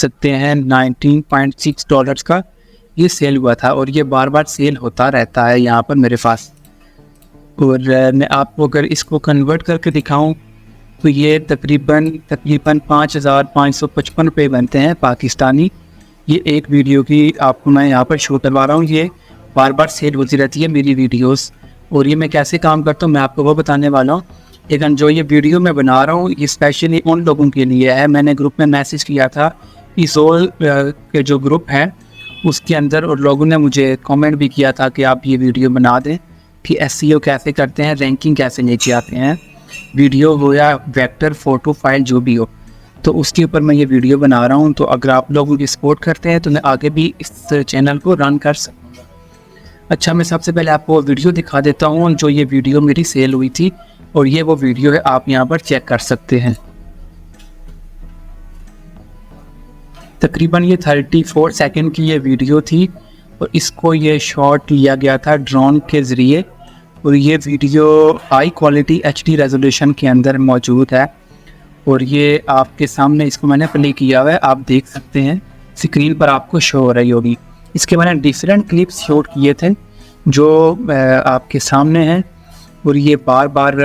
सकते हैं $19.6 का ये सेल हुआ था और ये बार बार सेल होता रहता है यहाँ पर मेरे पास। और मैं आपको अगर इसको कन्वर्ट करके दिखाऊं तो ये तकरीबन 5,555 रुपये बनते हैं पाकिस्तानी। ये एक वीडियो की आपको मैं यहाँ पर शो करवा रहा हूँ। ये बार बार सेल होती रहती है मेरी वीडियोस। और ये मैं कैसे काम करता हूँ मैं आपको वो बताने वाला हूँ। लेकिन जो ये वीडियो मैं बना रहा हूँ ये स्पेशली उन लोगों के लिए है। मैंने ग्रुप में मैसेज किया था, इज़ोल के जो ग्रुप है उसके अंदर, और लोगों ने मुझे कमेंट भी किया था कि आप ये वीडियो बना दें कि एसईओ कैसे करते हैं, रैंकिंग कैसे लेके आते हैं, वीडियो हो या वेक्टर फोटो फाइल जो भी हो। तो उसके ऊपर मैं ये वीडियो बना रहा हूँ। तो अगर आप लोगों की सपोर्ट करते हैं तो मैं आगे भी इस चैनल को रन कर सकूँगा। अच्छा, मैं सबसे पहले आपको वीडियो दिखा देता हूँ जो ये वीडियो मेरी सेल हुई थी, और ये वो वीडियो है, आप यहाँ पर चेक कर सकते हैं। तकरीबन ये 34 सेकंड की ये वीडियो थी और इसको ये शॉट लिया गया था ड्रोन के ज़रिए। और ये video high quality HD resolution के अंदर मौजूद है। और ये आपके सामने इसको मैंने प्ले किया हुआ है, आप देख सकते हैं स्क्रीन पर आपको शो हो रही होगी। इसके मैंने डिफरेंट क्लिप्स शूट किए थे जो आपके सामने हैं, और ये बार बार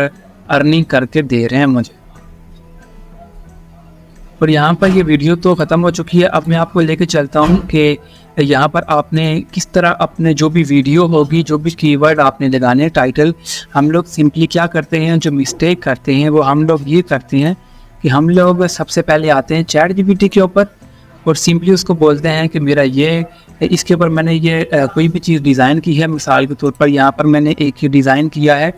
अर्निंग करके दे रहे हैं मुझे। और यहाँ पर ये वीडियो तो ख़त्म हो चुकी है। अब मैं आपको लेके चलता हूँ कि यहाँ पर आपने किस तरह अपने जो भी वीडियो होगी, जो भी कीवर्ड आपने लगाने, टाइटल, हम लोग सिंपली क्या करते हैं, जो मिस्टेक करते हैं वो हम लोग ये करते हैं कि हम लोग सबसे पहले आते हैं ChatGPT के ऊपर और सिंपली उसको बोलते हैं कि मेरा ये, इसके ऊपर मैंने ये कोई भी चीज़ डिज़ाइन की है। मिसाल के तौर पर यहाँ पर मैंने एक ही डिज़ाइन किया है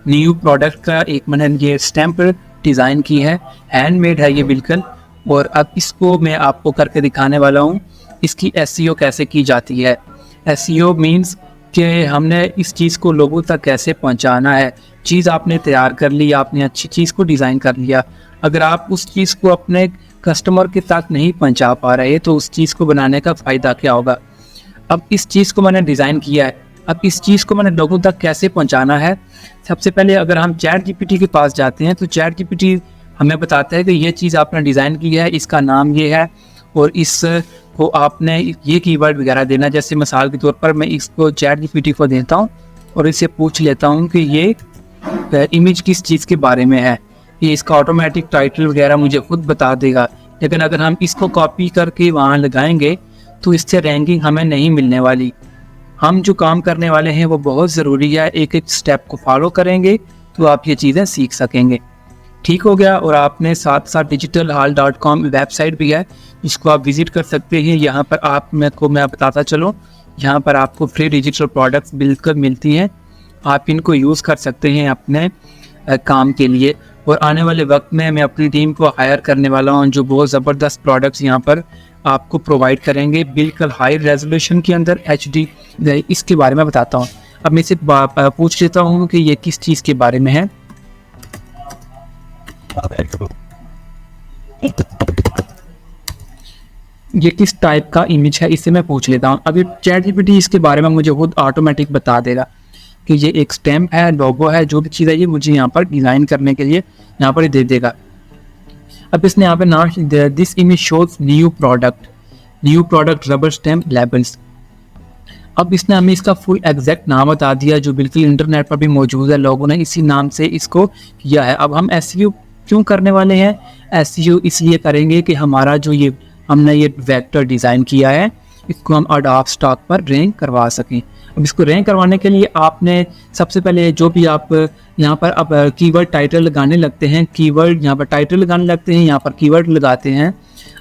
न्यू प्रोडक्ट का, एक मैंने ये स्टैम्प डिज़ाइन की है, हैंडमेड है ये बिल्कुल। और अब इसको मैं आपको करके दिखाने वाला हूँ इसकी SEO कैसे की जाती है। SEO मीन्स कि हमने इस चीज़ को लोगों तक कैसे पहुँचाना है। चीज़ आपने तैयार कर ली, आपने अच्छी चीज़ को डिज़ाइन कर लिया, अगर आप उस चीज़ को अपने कस्टमर के तक नहीं पहुँचा पा रहे तो उस चीज़ को बनाने का फ़ायदा क्या होगा। अब इस चीज़ को मैंने डिज़ाइन किया है, अब इस चीज़ को मैंने लोगों तक कैसे पहुंचाना है। सबसे पहले अगर हम ChatGPT के पास जाते हैं तो ChatGPT हमें बताता है कि ये चीज़ आपने डिज़ाइन की है, इसका नाम ये है और इसको आपने ये कीवर्ड वगैरह देना। जैसे मिसाल के तौर पर मैं इसको ChatGPT को देता हूँ और इससे पूछ लेता हूँ कि ये इमेज किस चीज़ के बारे में है, ये इसका ऑटोमेटिक टाइटल वगैरह मुझे खुद बता देगा। लेकिन अगर हम इसको कॉपी करके वहाँ लगाएंगे तो इससे रैंकिंग हमें नहीं मिलने वाली। हम जो काम करने वाले हैं वो बहुत ज़रूरी है, एक एक स्टेप को फॉलो करेंगे तो आप ये चीज़ें सीख सकेंगे। ठीक हो गया। और आपने साथ साथ digitalhall.com वेबसाइट भी है जिसको आप विज़िट कर सकते हैं। यहाँ पर आप मैं बताता चलूँ, यहाँ पर आपको फ्री डिजिटल प्रोडक्ट्स बिल्कुल मिलती हैं, आप इनको यूज़ कर सकते हैं अपने काम के लिए। और आने वाले वक्त में मैं अपनी टीम को हायर करने वाला हूँ जो बहुत ज़बरदस्त प्रोडक्ट्स यहाँ पर आपको प्रोवाइड करेंगे बिल्कुल हाई रेजोल्यूशन के अंदर HD। इसके बारे में बताता हूँ। अब मैं से पूछ लेता हूँ कि ये किस चीज़ के बारे में है। ये किस टाइप का इमेज है, इससे मैं पूछ लेता हूँ। अभी ChatGPT इसके बारे में मुझे खुद ऑटोमेटिक बता देगा कि ये एक स्टैम्प है, लोगो है, जो भी चीज़ है ये मुझे यहाँ पर डिज़ाइन करने के लिए यहाँ पर दे देगा। अब इसने यहाँ पे नाम this image shows new product rubber stamp labels. अब इसने हमें इसका फुल एग्जैक्ट नाम बता दिया जो बिल्कुल इंटरनेट पर भी मौजूद है, लोगों ने इसी नाम से इसको किया है। अब हम SEO क्यों करने वाले हैं? SEO इसलिए करेंगे कि हमारा जो ये हमने ये वेक्टर डिज़ाइन किया है इसको हम अडोब स्टॉक पर रैंक करवा सकें। अब इसको रैंक करवाने के लिए आपने सबसे पहले जो भी आप यहाँ पर अब कीवर्ड टाइटल लगाने लगते हैं, कीवर्ड यहाँ पर टाइटल लगाने लगते हैं, यहाँ पर कीवर्ड लगाते हैं,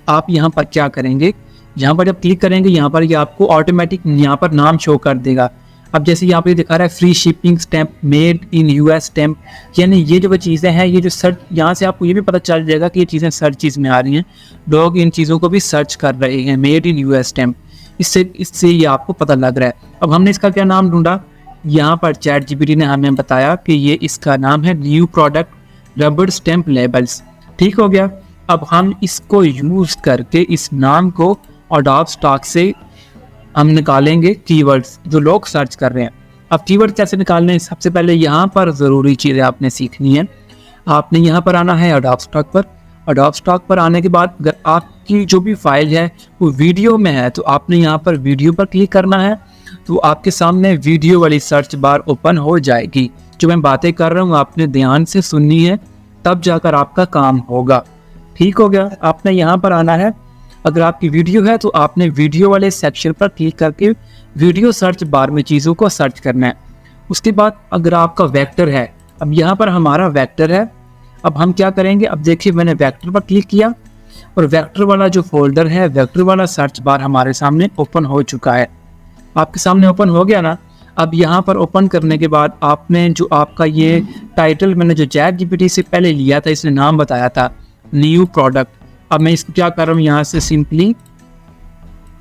आप यहाँ पर क्या करेंगे, यहाँ पर जब क्लिक करेंगे यहाँ पर ये आपको ऑटोमेटिक यहाँ पर नाम शो कर देगा। अब जैसे यहाँ पर दिखा रहा है free shipping stamp, made in US stamp, यानी ये जो चीज़ें हैं ये जो सर्च, यहाँ से आपको ये भी पता चल जाएगा कि ये चीज़ें सर्च चीज़ में आ रही हैं, लोग इन चीज़ों को भी सर्च कर रहे हैं, मेड इन US स्टैम्प। इससे ये आपको पता लग रहा है। अब हमने इसका क्या नाम ढूंढा, यहाँ पर ChatGPT ने हमें बताया कि ये इसका नाम है new product rubber stamp labels. ठीक हो गया। अब हम इसको यूज़ करके इस नाम को अडोब स्टॉक से हम निकालेंगे कीवर्ड्स जो लोग सर्च कर रहे हैं। अब कीवर्ड कैसे निकालने हैं, सबसे पहले यहाँ पर ज़रूरी चीज़ें आपने सीखनी है। आपने यहाँ पर आना है अडोब स्टॉक पर, एडोब स्टॉक पर आने के बाद अगर आपकी जो भी फाइल है वो वीडियो में है तो आपने यहाँ पर वीडियो पर क्लिक करना है, तो आपके सामने वीडियो वाली सर्च बार ओपन हो जाएगी। जो मैं बातें कर रहा हूँ आपने ध्यान से सुननी है, तब जाकर आपका काम होगा। ठीक हो गया। आपने यहाँ पर आना है, अगर आपकी वीडियो है तो आपने वीडियो वाले सेक्शन पर क्लिक करके वीडियो सर्च बार में चीज़ों को सर्च करना है। उसके बाद अगर आपका वेक्टर है, अब यहाँ पर हमारा वेक्टर है, अब हम क्या करेंगे, अब देखिए मैंने वेक्टर पर क्लिक किया और वेक्टर वाला जो फोल्डर है, वेक्टर वाला सर्च बार हमारे सामने ओपन हो चुका है। आपके सामने ओपन हो गया ना। अब यहाँ पर ओपन करने के बाद आपने जो आपका ये टाइटल मैंने जो ChatGPT से पहले लिया था, इसने नाम बताया था न्यू प्रोडक्ट। अब मैं इसको क्या कर रहा हूँ, यहाँ से सिंपली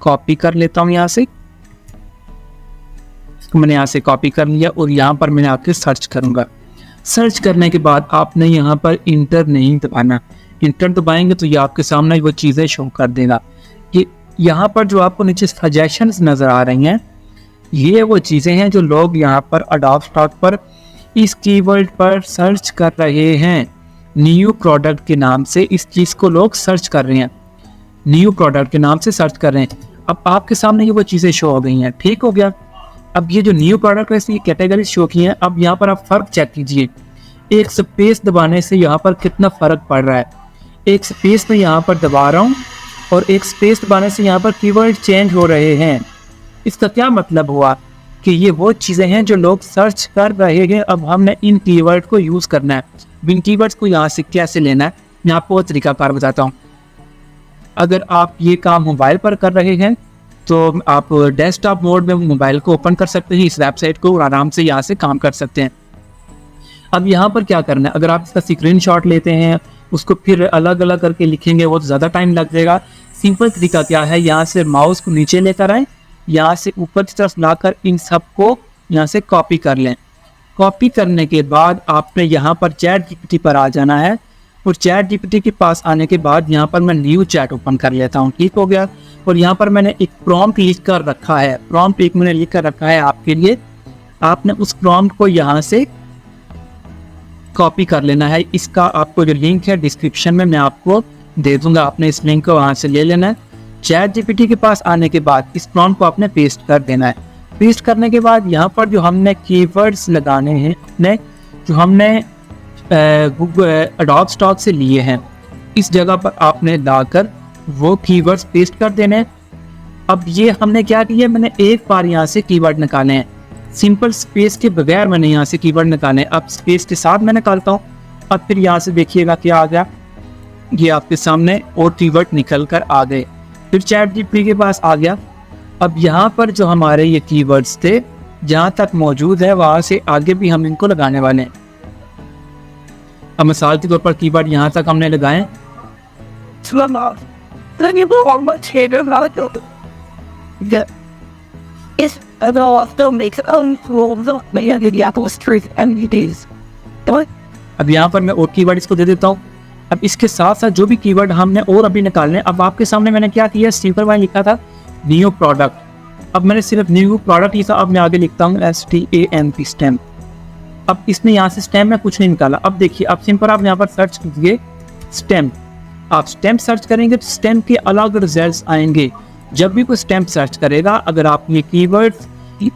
कॉपी कर लेता हूँ। यहाँ से इसको मैंने यहाँ से कॉपी कर लिया और यहाँ पर मैंने आके सर्च करूँगा। सर्च करने के बाद आपने यहाँ पर इंटर नहीं दबाना। इंटर दबाएंगे तो ये आपके सामने वो चीज़ें शो कर देगा कि यहाँ पर जो आपको नीचे सजेशंस नज़र आ रही हैं, ये वो चीज़ें हैं जो लोग यहाँ पर एडोब स्टॉक पर इस कीवर्ड पर सर्च कर रहे हैं। न्यू प्रोडक्ट के नाम से इस चीज़ को लोग सर्च कर रहे हैं, न्यू प्रोडक्ट के नाम से सर्च कर रहे हैं। अब आपके सामने ये वो चीज़ें शो हो गई हैं। ठीक हो गया। अब ये जो न्यू प्रोडक्ट है इसकी कैटेगरी शो की है। अब यहाँ पर आप फ़र्क चेक कीजिए, एक स्पेस दबाने से यहाँ पर कितना फ़र्क पड़ रहा है। एक स्पेस में यहाँ पर दबा रहा हूँ और एक स्पेस दबाने से यहाँ पर कीवर्ड चेंज हो रहे हैं। इसका क्या मतलब हुआ कि ये वो चीज़ें हैं जो लोग सर्च कर रहे हैं। अब हमने इन कीवर्ड को यूज़ करना है। इन कीवर्ड्स को यहाँ से कैसे लेना है मैं आपको तरीकाकार बताता हूँ। अगर आप ये काम मोबाइल पर कर रहे हैं तो आप डेस्कटॉप मोड में मोबाइल को ओपन कर सकते हैं, इस वेबसाइट को, और आराम से यहाँ से काम कर सकते हैं। अब यहाँ पर क्या करना है, अगर आप इसका स्क्रीनशॉट लेते हैं उसको फिर अलग अलग करके लिखेंगे वो तो ज़्यादा टाइम लग जाएगा। सिंपल तरीका क्या है, यहाँ से माउस को नीचे लेकर आए, यहाँ से ऊपर की तरफ लाकर इन सबको यहाँ से कॉपी कर लें। कॉपी करने के बाद आपने यहाँ पर ChatGPT पर आ जाना है और ChatGPT के पास आने के बाद यहाँ पर मैं न्यू चैट ओपन कर लेता हूँ। ठीक हो गया। और यहाँ पर मैंने एक प्रॉम्प्ट लिख कर रखा है, प्रॉम्प्ट एक मैंने लिख कर रखा है आपके लिए। आपने उस प्रॉम्प्ट को यहाँ से कॉपी कर लेना है। इसका आपको जो लिंक है डिस्क्रिप्शन में मैं आपको दे दूंगा, आपने इस लिंक को वहाँ से ले लेना है। ChatGPT के पास आने के बाद इस प्रॉम्प्ट को आपने पेस्ट कर देना है। पेस्ट करने के बाद यहाँ पर जो हमने कीवर्ड्स लगाने हैं, जो हमने एडोब स्टॉक से लिए हैं, इस जगह पर आपने लाकर वो कीवर्ड्स पेस्ट कर देने हैं। अब ये हमने क्या किया, मैंने एक बार यहाँ से कीवर्ड निकाले हैं, सिंपल स्पेस के बगैर मैंने यहाँ से कीवर्ड निकाले हैं। अब स्पेस के साथ मैं निकालता हूँ। अब फिर यहाँ से देखिएगा क्या आ गया, ये आपके सामने और कीवर्ड निकल कर आ गए। फिर ChatGPT के पास आ गया। अब यहाँ पर जो हमारे ये कीवर्ड्स थे जहाँ तक मौजूद है वहाँ से आगे भी हम इनको लगाने वाले हैं। अब मिसाल के तौर पर कीवर्ड यहाँ तक हमने लगाए। अब यहाँ पर मैं और कीवर्ड इसको दे देता हूँ। अब इसके साथ साथ जो भी कीवर्ड हमने और अभी निकालने, अब आपके सामने मैंने क्या किया, सिंपल वाला लिखा था न्यू प्रोडक्ट। अब मैंने सिर्फ न्यू प्रोडक्ट लिखा। अब मैं आगे लिखता हूँ STAMP स्टैम्प। अब इसने यहाँ से स्टैम्प में कुछ नहीं निकाला। अब देखिए, अब सिंपल आप यहाँ पर सर्च कीजिए स्टैम्प। आप स्टैम्प सर्च करेंगे तो स्टैम्प के अलग रिजल्ट्स आएंगे। जब भी कोई स्टैम्प सर्च करेगा, अगर आप ये कीवर्ड्स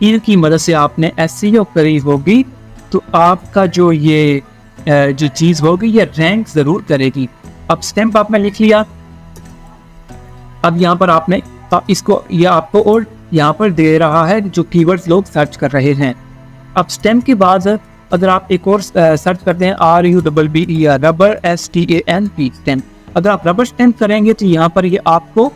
इनकी मदद से आपने SEO करी होगी तो आपका जो ये जो चीज़ होगी ये रैंक ज़रूर करेगी। अब स्टैम्प आपने लिख लिया। अब यहाँ पर आपने इसको, ये आपको और यहाँ पर दे रहा है जो कीवर्ड्स लोग सर्च कर रहे हैं। अब स्टैम्प के बाद अगर आप एक और सर्च करते हैं RUBBE रबर STAMP स्टैम्प, अगर आप रबर स्टैम्प करेंगे तो यहाँ पर ये आपको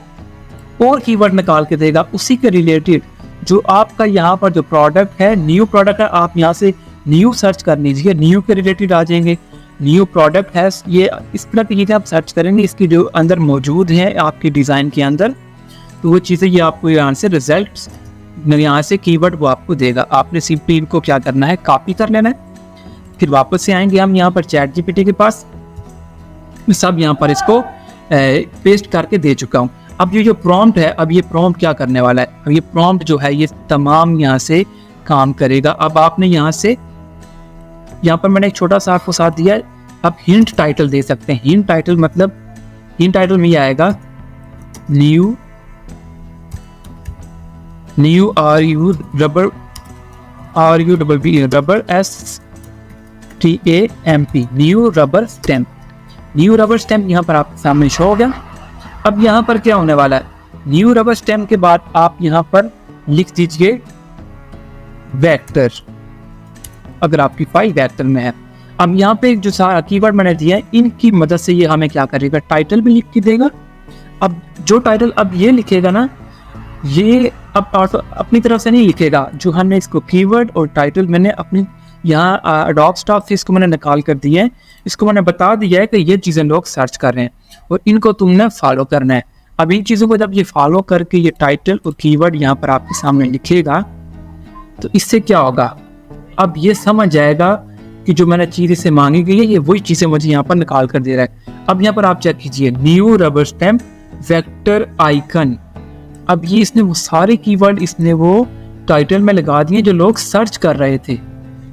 और कीवर्ड निकाल के देगा उसी के रिलेटेड। जो आपका यहाँ पर जो प्रोडक्ट है, न्यू प्रोडक्ट है, आप यहाँ से न्यू सर्च कर लीजिए, न्यू के रिलेटेड आ जाएंगे। न्यू प्रोडक्ट है, ये इस तरह की चीज़ें आप सर्च करेंगे, इसकी जो अंदर मौजूद है आपकी डिज़ाइन के अंदर, तो वो चीज़ें ये आपको यहाँ से रिजल्ट्स, यहाँ से कीवर्ड वो आपको देगा। आपने सिंपली इनको क्या करना है, कॉपी कर लेना है। फिर वापस से आएंगे हम यहाँ पर ChatGPT के पास, सब यहाँ पर इसको पेस्ट करके दे चुका हूँ। अब ये जो प्रॉम्प्ट है, अब ये प्रॉम्प्ट क्या करने वाला है, अब ये प्रॉम्प्ट जो है ये तमाम यहाँ से काम करेगा। अब आपने यहाँ से, यहाँ पर मैंने एक छोटा सा आपको साथ दिया है, आप हिंट टाइटल दे सकते हैं। हिंट टाइटल मतलब इन टाइटल में ये आएगा new rubber STAMP, new rubber stamp. New rubber stamp यहाँ पर आपके सामने शो हो गया। अब यहाँ पर क्या होने वाला है, न्यू रबर स्टैम्प के बाद आप यहाँ पर लिख दीजिए वेक्टर, अगर आपकी फाइल वेक्टर में है। अब यहाँ पे जो सारा कीवर्ड मैंने दिया है, इनकी मदद से ये हमें क्या करेगा, टाइटल भी लिख के देगा। अब जो टाइटल अब ये लिखेगा ना, ये अब अपनी तरफ से नहीं लिखेगा, जो हमने इसको कीवर्ड और टाइटल मैंने अपनी यहाँ एडोब स्टॉक से इसको मैंने निकाल कर दिया है। इसको मैंने बता दिया है कि ये चीज़ें लोग सर्च कर रहे हैं और इनको तुमने फॉलो करना है। अब इन चीज़ों को जब ये फॉलो करके ये टाइटल और कीवर्ड यहाँ पर आपके सामने लिखेगा, तो इससे क्या होगा, अब ये समझ जाएगा कि जो मैंने चीज़ इससे मांगी गई है, ये वही चीज़ें मुझे यहाँ पर निकाल कर दे रहा है। अब यहाँ पर आप चेक कीजिए, new rubber stamp vector icon. अब ये इसने वो सारे कीवर्ड इसने वो टाइटल में लगा दिए जो लोग सर्च कर रहे थे,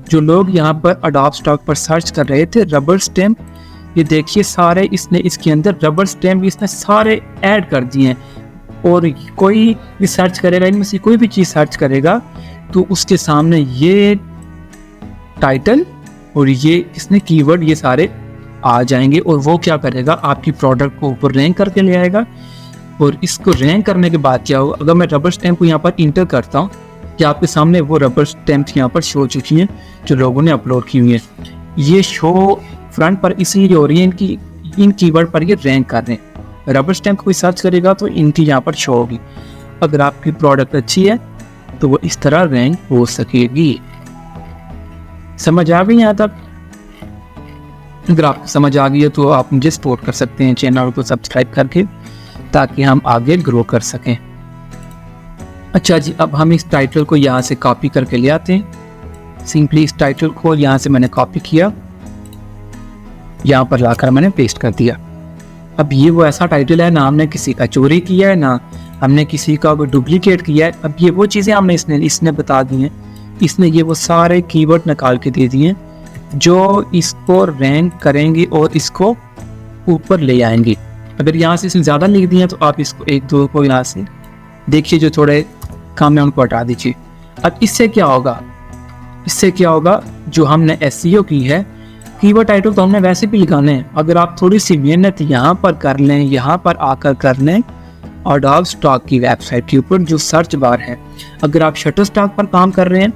जो लोग यहाँ पर एडोब स्टॉक पर सर्च कर रहे थे। रबर स्टैम्प, ये देखिए सारे इसने इसके अंदर रबर स्टैम्प इसने सारे ऐड कर दिए हैं। और कोई भी सर्च करेगा, इनमें से कोई भी चीज़ सर्च करेगा तो उसके सामने ये टाइटल और ये इसने कीवर्ड ये सारे आ जाएंगे और वो क्या करेगा, आपकी प्रोडक्ट को ऊपर रैंक करके ले आएगा। और इसको रैंक करने के बाद क्या होगा, अगर मैं रबर स्टैम्प को यहाँ पर इंटर करता हूँ, कि आपके सामने वो रबर स्टैम्प यहाँ पर शो चुकी हैं जो लोगों ने अपलोड की हुई है। ये शो फ्रंट पर इसलिए हो रही है, इनकी इन कीवर्ड पर ये रैंक कर रहे हैं। रबर स्टैम्प कोई सर्च करेगा तो इनकी यहाँ पर शो होगी। अगर आपकी प्रोडक्ट अच्छी है तो वो इस तरह रैंक हो सकेगी। समझ आ गई यहाँ तक? अगर आपको समझ आ गई है तो आप मुझे सपोर्ट कर सकते हैं चैनल को सब्सक्राइब करके, ताकि हम आगे ग्रो कर सकें। अच्छा जी, अब हम इस टाइटल को यहाँ से कॉपी करके ले आते हैं। सिंपली इस टाइटल को यहाँ से मैंने कॉपी किया, यहाँ पर लाकर मैंने पेस्ट कर दिया। अब ये वो ऐसा टाइटल है, ना हमने किसी का चोरी किया है, ना हमने किसी का डुप्लीकेट किया है। अब ये वो चीज़ें हमने इसने बता दी हैं। इसने ये वो सारे कीवर्ड निकाल के दे दिए जो इसको रैंक करेंगे और इसको ऊपर ले आएंगे। अगर यहाँ से इसने ज़्यादा लिख दिए तो आप इसको एक दो को यहाँ से देखिए, जो थोड़े काम है उनको हटा दीजिए। अब इससे क्या होगा, इससे क्या होगा, जो हमने SEO की है, कीवर्ड टाइटल तो हमने वैसे भी लिखाने हैं। अगर आप थोड़ी सी मेहनत यहाँ पर कर लें, यहाँ पर आकर कर लें, एडोब स्टॉक की वेबसाइट के ऊपर जो सर्च बार है, अगर आप शटरस्टॉक पर काम कर रहे हैं,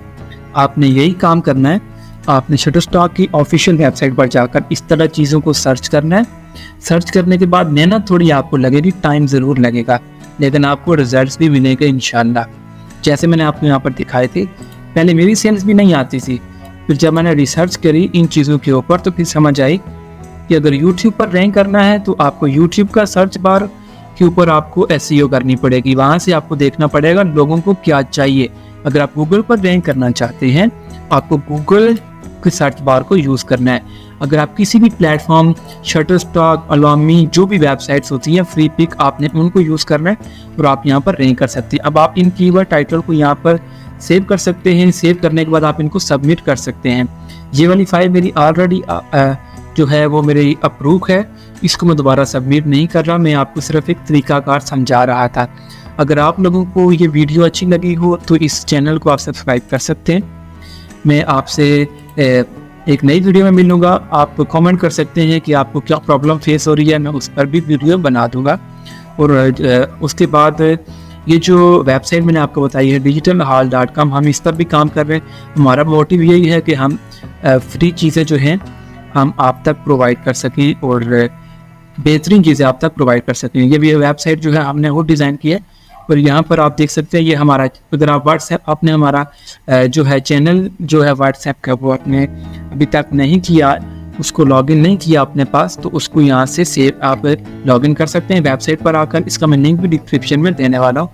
आपने यही काम करना है। आपने शटरस्टॉक की ऑफिशियल वेबसाइट पर जाकर इस तरह चीज़ों को सर्च करना है। सर्च करने के बाद मेहनत थोड़ी आपको लगेगी, टाइम ज़रूर लगेगा, लेकिन आपको रिजल्ट्स भी मिलेंगे इंशाल्लाह। जैसे मैंने आपको यहाँ पर दिखाए थे, पहले मेरी सेल्स भी नहीं आती थी, फिर जब मैंने रिसर्च करी इन चीज़ों के ऊपर तो फिर समझ आई कि अगर YouTube पर रैंक करना है तो आपको YouTube का सर्च बार के ऊपर आपको SEO करनी पड़ेगी। वहाँ से आपको देखना पड़ेगा लोगों को क्या चाहिए। अगर आप गूगल पर रैंक करना चाहते हैं, आपको गूगल के सर्च बार को यूज़ करना है। अगर आप किसी भी प्लेटफॉर्म, शटरस्टॉक, अलामी, जो भी वेबसाइट्स होती हैं फ्री पिक, आपने उनको यूज़ करना है और आप यहाँ पर रैंक कर सकते हैं। अब आप इन कीवर्ड टाइटल को यहाँ पर सेव कर सकते हैं। सेव करने के बाद आप इनको सबमिट कर सकते हैं। ये वाली फाइल मेरी ऑलरेडी जो है वो मेरी अप्रूव है, इसको मैं दोबारा सबमिट नहीं कर रहा, मैं आपको सिर्फ एक तरीकाकार समझा रहा था। अगर आप लोगों को ये वीडियो अच्छी लगी हो तो इस चैनल को आप सब्सक्राइब कर सकते हैं। मैं आपसे एक नई वीडियो में मिलूँगा। आप कमेंट कर सकते हैं कि आपको क्या प्रॉब्लम फेस हो रही है, मैं उस पर भी वीडियो बना दूँगा। और उसके बाद ये जो वेबसाइट मैंने आपको बताई है digitalhall.com, हम इस पर भी काम कर रहे हैं। हमारा मोटिव यही है कि हम फ्री चीज़ें जो हैं हम आप तक प्रोवाइड कर सकें और बेहतरीन चीज़ें आप तक प्रोवाइड कर सकें। ये भी वेबसाइट जो है हमने वो डिज़ाइन की है। और यहाँ पर आप देख सकते हैं ये हमारा, अगर आप व्हाट्सएप, आपने हमारा जो है चैनल जो है व्हाट्सएप का, वो आपने अभी तक नहीं किया, उसको लॉगिन नहीं किया अपने पास, तो उसको यहाँ से सेव आप लॉगिन कर सकते हैं वेबसाइट पर आकर। इसका मैं लिंक भी डिस्क्रिप्शन में देने वाला हूँ,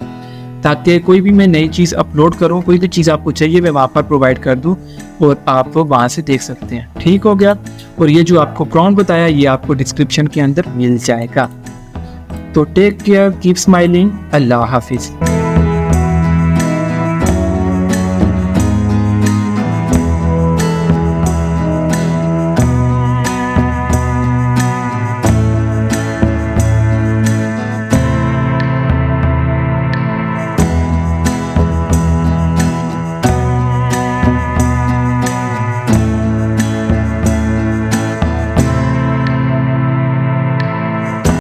ताकि कोई भी मैं नई चीज़ अपलोड करूँ, कोई भी चीज़ आपको चाहिए मैं वहाँ पर प्रोवाइड कर दूँ और आप वहाँ से देख सकते हैं। ठीक हो गया। और ये जो आपको प्रॉम्प्ट बताया ये आपको डिस्क्रिप्शन के अंदर मिल जाएगा। तो टेक केयर, कीप स्माइलिंग, अल्लाह हाफिज़।